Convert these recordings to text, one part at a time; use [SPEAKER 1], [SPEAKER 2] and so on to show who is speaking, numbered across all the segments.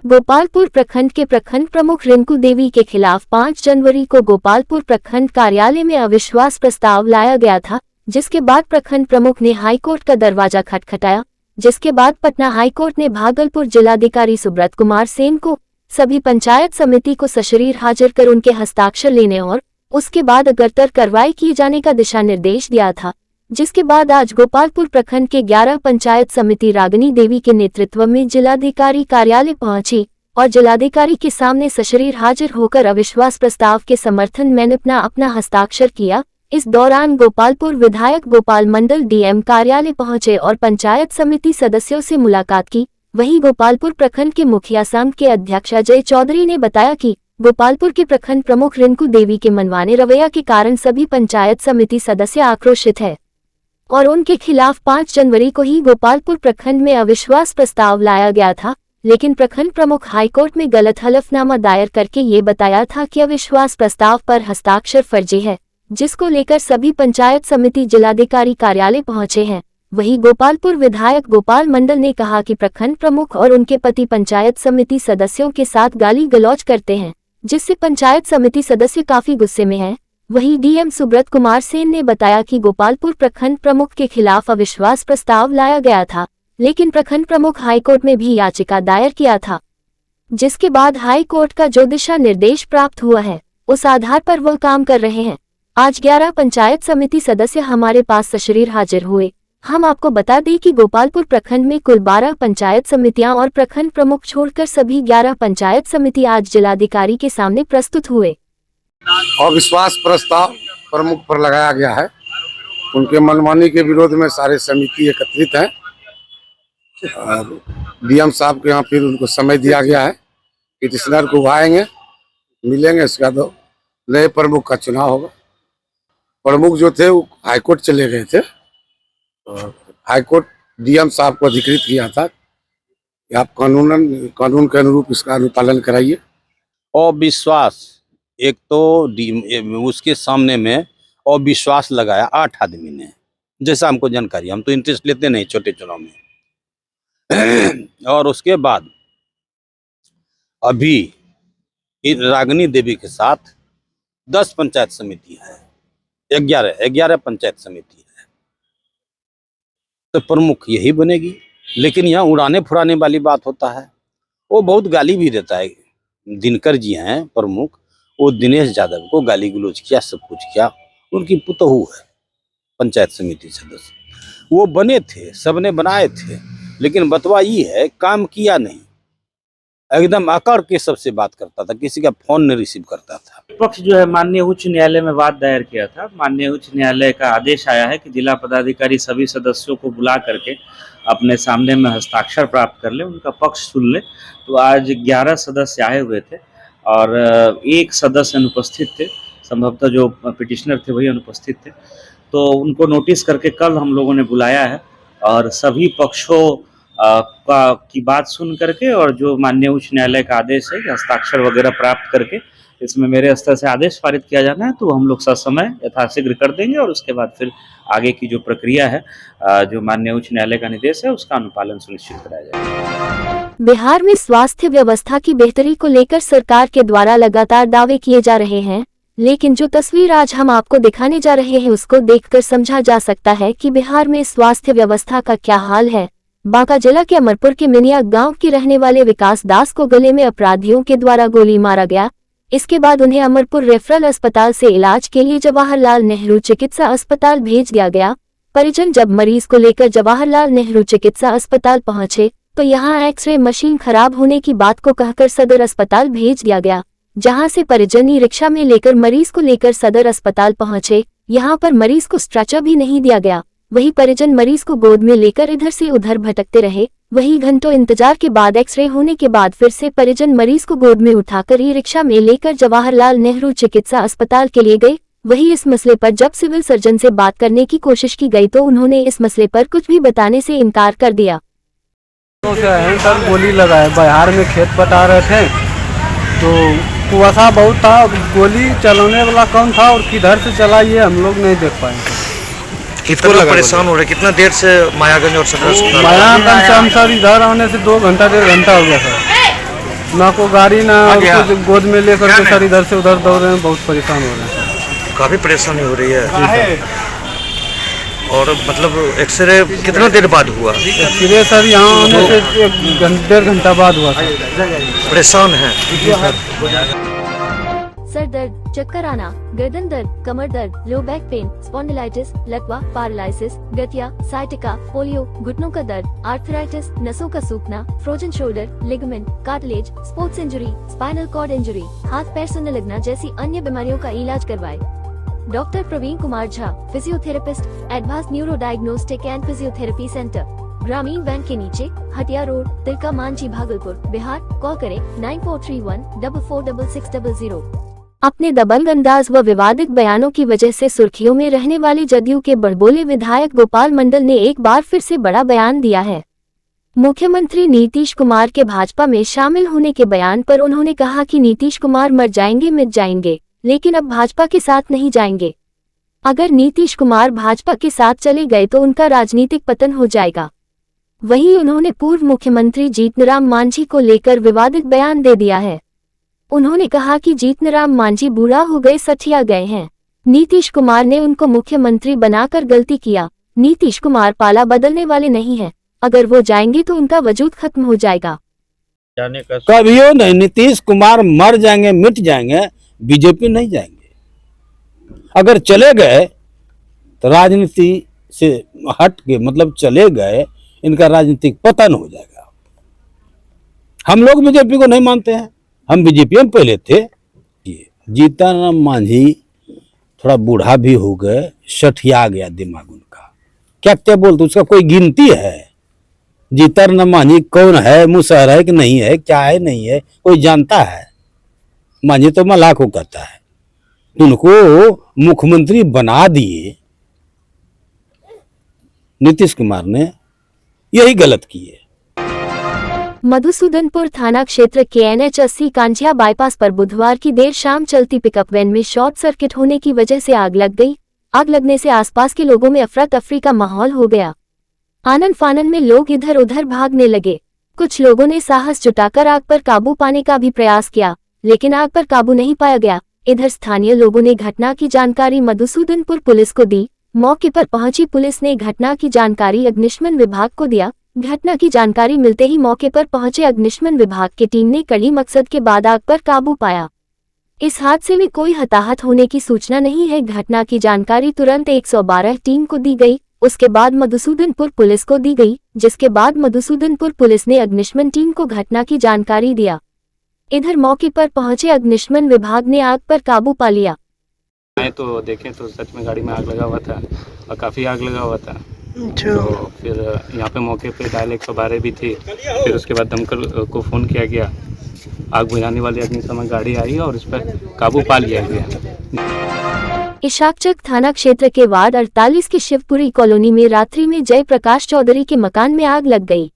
[SPEAKER 1] गोपालपुर प्रखंड के प्रखंड प्रमुख रिंकू देवी के खिलाफ 5 जनवरी को गोपालपुर प्रखंड कार्यालय में अविश्वास प्रस्ताव लाया गया था, जिसके बाद प्रखंड प्रमुख ने हाईकोर्ट का दरवाजा खटखटाया, जिसके बाद पटना हाईकोर्ट ने भागलपुर जिलाधिकारी सुब्रत कुमार सेन को सभी पंचायत समिति को सशरीर हाजिर कर उनके हस्ताक्षर लेने और उसके बाद अगरतर कार्रवाई किए जाने का दिशा निर्देश दिया था। जिसके बाद आज गोपालपुर प्रखंड के 11 पंचायत समिति रागिनी देवी के नेतृत्व में जिलाधिकारी कार्यालय पहुंची और जिलाधिकारी के सामने सशरीर हाजिर होकर अविश्वास प्रस्ताव के समर्थन में अपना हस्ताक्षर किया। इस दौरान गोपालपुर विधायक गोपाल मंडल डीएम कार्यालय पहुंचे और पंचायत समिति सदस्यों से मुलाकात की। वहीं गोपालपुर प्रखंड के मुखिया संघ के अध्यक्ष अजय चौधरी ने बताया कि गोपालपुर के प्रखंड प्रमुख रिंकू देवी के मनमाने रवैया के कारण सभी पंचायत समिति सदस्य आक्रोशित है और उनके खिलाफ 5 जनवरी को ही गोपालपुर प्रखंड में अविश्वास प्रस्ताव लाया गया था, लेकिन प्रखंड प्रमुख हाईकोर्ट में गलत हलफनामा दायर करके ये बताया था कि अविश्वास प्रस्ताव पर हस्ताक्षर फर्जी है, जिसको लेकर सभी पंचायत समिति जिलाधिकारी कार्यालय पहुंचे हैं। वहीं गोपालपुर विधायक गोपाल मंडल ने कहा कि प्रखंड प्रमुख और उनके पति पंचायत समिति सदस्यों के साथ गाली गलौज करते हैं, जिससे पंचायत समिति सदस्य काफी गुस्से में हैं। वहीं डीएम सुब्रत कुमार सेन ने बताया कि गोपालपुर प्रखंड प्रमुख के खिलाफ अविश्वास प्रस्ताव लाया गया था, लेकिन प्रखंड प्रमुख हाईकोर्ट में भी याचिका दायर किया था, जिसके बाद हाईकोर्ट का जो दिशा निर्देश प्राप्त हुआ है उस आधार पर वह काम कर रहे हैं। आज 11 पंचायत समिति सदस्य हमारे पास सशरीर हाजिर हुए। हम आपको बता दें कि गोपालपुर प्रखंड में कुल 12 पंचायत समितियां और प्रखंड प्रमुख छोड़कर सभी 11 पंचायत समिति आज जिलाधिकारी के सामने प्रस्तुत हुए।
[SPEAKER 2] अविश्वास प्रस्ताव प्रमुख पर लगाया गया है। उनके मनमानी के विरोध में सारे समिति एकत्रित हैं और डीएम साहब के यहाँ फिर उनको समय दिया गया है। पिटिशनर को उठाएंगे, मिलेंगे, इसका तो नए प्रमुख का चुनाव होगा। प्रमुख जो थे वो हाईकोर्ट चले गए थे और हाईकोर्ट डीएम साहब को अधिकृत किया था कि आप कानून के अनुरूप इसका अनुपालन कराइए।
[SPEAKER 3] अविश्वास एक तो उसके सामने में अविश्वास लगाया 8 आदमी ने, जैसा हमको जानकारी, हम तो इंटरेस्ट लेते नहीं छोटे चुनाव में। और उसके बाद अभी रागिनी देवी के साथ 10 पंचायत समिति है, 11 पंचायत समिति है, तो प्रमुख यही बनेगी। लेकिन यहाँ उड़ाने फुराने वाली बात होता है, वो बहुत गाली भी देता है। दिनकर जी हैं प्रमुख, वो दिनेश यादव को गाली गलौज किया, सब कुछ किया। उनकी पुतहू है पंचायत समिति सदस्य, वो बने थे, सबने बनाए थे, लेकिन बतवा ये है काम किया नहीं। एकदम अकड़ के सबसे बात करता था, किसी का फोन नहीं रिसीव करता था।
[SPEAKER 4] पक्ष जो है माननीय उच्च न्यायालय में वाद दायर किया था। माननीय उच्च न्यायालय का आदेश आया है कि जिला पदाधिकारी सभी सदस्यों को बुला करके अपने सामने में हस्ताक्षर प्राप्त कर ले, उनका पक्ष सुन ले। तो आज 11 सदस्य आए हुए थे और एक सदस्य अनुपस्थित थे, संभवतः जो पिटिशनर थे वही अनुपस्थित थे। तो उनको नोटिस करके कल हम लोगों ने बुलाया है और सभी पक्षों की बात सुन करके और जो माननीय उच्च न्यायालय का आदेश है कि हस्ताक्षर वगैरह प्राप्त करके इसमें मेरे स्तर से आदेश पारित किया जाना है, तो हम लोग ससमय यथाशीघ्र कर देंगे और उसके बाद फिर आगे की जो प्रक्रिया है, जो माननीय उच्च न्यायालय का निर्देश है, उसका अनुपालन सुनिश्चित कराया जाएगा।
[SPEAKER 1] बिहार में स्वास्थ्य व्यवस्था की बेहतरी को लेकर सरकार के द्वारा लगातार दावे किए जा रहे हैं, लेकिन जो तस्वीर आज हम आपको दिखाने जा रहे हैं उसको देखकर समझा जा सकता है कि बिहार में स्वास्थ्य व्यवस्था का क्या हाल है। बांका जिला के अमरपुर के मिनिया गांव के रहने वाले विकास दास को गले में अपराधियों के द्वारा गोली मारा गया। इसके बाद उन्हें अमरपुर रेफरल अस्पताल से इलाज के लिए जवाहरलाल नेहरू चिकित्सा अस्पताल भेज दिया गया। परिजन जब मरीज को लेकर जवाहरलाल नेहरू चिकित्सा अस्पताल पहुंचे तो यहां एक्सरे मशीन खराब होने की बात को कहकर सदर अस्पताल भेज दिया गया, जहां से परिजन ई रिक्शा में लेकर मरीज को लेकर सदर अस्पताल पहुंचे। यहां पर मरीज को स्ट्रेचर भी नहीं दिया गया। वही परिजन मरीज को गोद में लेकर इधर से उधर भटकते रहे। वही घंटों इंतजार के बाद एक्सरे होने के बाद फिर से परिजन मरीज को गोद में उठाकर ई रिक्शा में लेकर जवाहरलाल नेहरू चिकित्सा अस्पताल के लिए गए। वही इस मसले पर जब सिविल सर्जन से बात करने की कोशिश की गई तो उन्होंने इस मसले पर कुछ भी बताने से इनकार कर दिया।
[SPEAKER 5] सर गोली लगाए, बिहार में खेत पटा रहे थे तो कुआसा बहुत था, गोली चलाने वाला कौन था और किधर से चला ये हम लोग नहीं देख पाए।
[SPEAKER 6] कितना लोग परेशान हो रहे, कितना देर से मायागंज और सदर
[SPEAKER 5] मायागंज से हम सर इधर आने से 2 घंटा 1.5 घंटा हो गया सर। ना को गाड़ी ना
[SPEAKER 6] गया।
[SPEAKER 5] कुछ गोद में लेकर के सर इधर से उधर दौड़ रहे हैं, बहुत परेशान हो रहे हैं।
[SPEAKER 6] काफी परेशानी हो रही है। और मतलब एक्सरे कितना देर बाद हुआ?
[SPEAKER 5] एक्सरे सर यहाँ आने से 1.5 घंटा बाद हुआ सर।
[SPEAKER 6] परेशान है।
[SPEAKER 1] सर दर्द, चक्कर आना, गर्दन दर्द, कमर दर्द, लो बैक पेन, स्पॉन्डिलाइटिस, लकवा, पैरालिसिस, गठिया, साइटिका, पोलियो, घुटनों का दर्द, आर्थराइटिस, नसों का सूखना, frozen shoulder, ligament, cartilage, sports injury, spinal cord injury, हाथ पैर सुनने लगना जैसी अन्य बीमारियों का इलाज करवाए। Doctor Praveen Kumar Jha, physiotherapist, advance neuro diagnostic and physiotherapy centre, Gramin bank के नीचे, हटिया रोड, तिलका मांझी, भागलपुर, बिहार। कॉल करें 9431446600। अपने दबंग अंदाज व विवादित बयानों की वजह से सुर्खियों में रहने वाले जदयू के बड़बोले विधायक गोपाल मंडल ने एक बार फिर से बड़ा बयान दिया है। मुख्यमंत्री नीतीश कुमार के भाजपा में शामिल होने के बयान पर उन्होंने कहा कि नीतीश कुमार मर जाएंगे मिट जाएंगे, लेकिन अब भाजपा के साथ नहीं जाएंगे। अगर नीतीश कुमार भाजपा के साथ चले गए तो उनका राजनीतिक पतन हो जाएगा। वहीं उन्होंने पूर्व मुख्यमंत्री जीतनराम मांझी को लेकर विवादित बयान दे दिया है। उन्होंने कहा कि जीतनराम मांझी बूढ़ा हो गए, सठिया गए हैं। नीतीश कुमार ने उनको मुख्यमंत्री बनाकर गलती किया। नीतीश कुमार पाला बदलने वाले नहीं हैं। अगर वो जाएंगे तो उनका वजूद खत्म हो जाएगा।
[SPEAKER 3] कभियो नहीं, नीतीश कुमार मर जाएंगे मिट जाएंगे, बीजेपी नहीं जाएंगे। अगर चले गए तो राजनीति से हट के मतलब चले गए, इनका राजनीतिक पतन हो जाएगा। हम लोग बीजेपी को नहीं मानते हैं, हम बीजेपी में पहले थे। जीतनराम मांझी थोड़ा बूढ़ा भी हो गए, सठिया गया दिमाग उनका। क्या क्या बोलते, उसका कोई गिनती है? जीतनराम मांझी कौन है, मुसहर है कि नहीं है, क्या है नहीं है, कोई जानता है? मांझी तो मल्लाह को कहता है। उनको मुख्यमंत्री बना दिए नीतीश कुमार ने, यही गलत किए।
[SPEAKER 1] मधुसूदनपुर थाना क्षेत्र के NH 80 कांझिया बाईपास पर बुधवार की देर शाम चलती पिकअप वैन में शॉर्ट सर्किट होने की वजह से आग लग गई। आग लगने से आसपास के लोगों में अफरा तफरी का माहौल हो गया। आनन फानन में लोग इधर उधर भागने लगे। कुछ लोगों ने साहस जुटाकर आग पर काबू पाने का भी प्रयास किया, लेकिन आग पर काबू नहीं पाया गया। इधर स्थानीय लोगों ने घटना की जानकारी मधुसूदनपुर पुलिस को दी। मौके पर पहुंची पुलिस ने घटना की जानकारी अग्निशमन विभाग को दिया। घटना की जानकारी मिलते ही मौके पर पहुंचे अग्निशमन विभाग की टीम ने कड़ी मकसद के बाद आग पर काबू पाया। इस हादसे में कोई हताहत होने की सूचना नहीं है। घटना की जानकारी तुरंत 112 टीम को दी गई, उसके बाद मधुसूदनपुर पुलिस को दी गई, जिसके बाद मधुसूदनपुर पुलिस ने अग्निशमन टीम को घटना की जानकारी दिया। इधर मौके पर पहुंचे अग्निशमन विभाग ने आग पर काबू पा लिया।
[SPEAKER 7] तो देखें तो सच में गाड़ी में आग लगा हुआ था और काफ़ी आग लगा हुआ था। तो फिर यहाँ पे मौके पे डायल 112 भी थी। फिर उसके बाद दमकल को फ़ोन किया गया, आग बुझाने वाली अग्निशमन गाड़ी आई और इस पर काबू पा लिया गया।
[SPEAKER 1] इशाकचक थाना क्षेत्र के वार्ड 48 की शिवपुरी कॉलोनी में रात्रि में जयप्रकाश चौधरी के मकान में आग लग गई।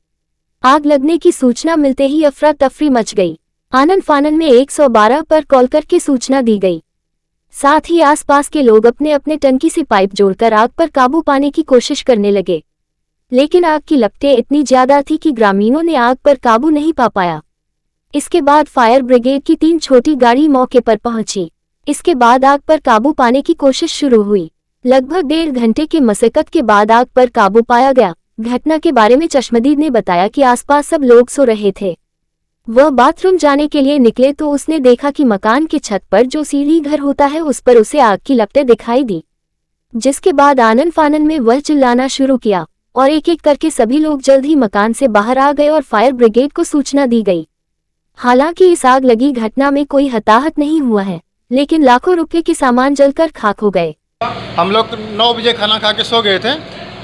[SPEAKER 1] आग लगने की सूचना मिलते ही अफरा तफरी मच गई। आनन फानन में 112 पर कॉल करके सूचना दी गई। साथ ही आसपास के लोग अपने अपने टंकी से पाइप जोड़कर आग पर काबू पाने की कोशिश करने लगे, लेकिन आग की लपटें इतनी ज्यादा थी कि ग्रामीणों ने आग पर काबू नहीं पा पाया। इसके बाद फायर ब्रिगेड की 3 छोटी गाड़ी मौके पर पहुंची। इसके बाद आग पर काबू पाने की कोशिश शुरू हुई। लगभग 1.5 घंटे की मशक्कत के बाद आग पर काबू पाया गया। घटना के बारे में चश्मदीद ने बताया कि आसपास सब लोग सो रहे थे। वह बाथरूम जाने के लिए निकले तो उसने देखा कि मकान की छत पर जो सीढ़ी घर होता है उस पर उसे आग की लपटें दिखाई दी, जिसके बाद आनन फानन में वह चिल्लाना शुरू किया और एक एक करके सभी लोग जल्द ही मकान से बाहर आ गए और फायर ब्रिगेड को सूचना दी गई। हालांकि इस आग लगी घटना में कोई हताहत नहीं हुआ है, लेकिन लाखों रुपए के सामान जलकर खाक हो गए।
[SPEAKER 8] हम लोग 9 बजे खाना खा के सो गए थे,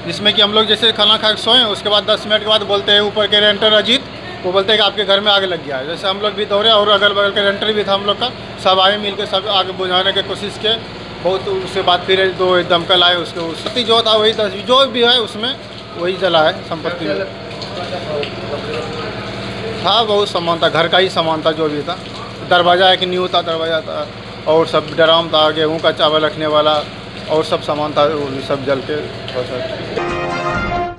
[SPEAKER 8] जिसमें कि हम लोग जैसे खाना खा के सोए, उसके बाद 10 मिनट के बाद बोलते हैं ऊपर के रेंटर अजीत, वो बोलते हैं कि आपके घर में आग लग गया है। जैसे हम लोग भी दौड़े और अगल बगल के रेंटर भी था हम लोग का, सब आए मिल के सब आग बुझाने की कोशिश किए बहुत। उसके बाद फिर 2 दमकल आए, उसके जो था वही जो भी है उसमें वही जला है। संपत्ति था, बहुत सामान था, घर का ही सामान था जो भी था। दरवाज़ा एक न्यू था, दरवाज़ा था और सब ड्राम था, गेहूँ का चावल रखने वाला और सब सामान था, वो सब जल के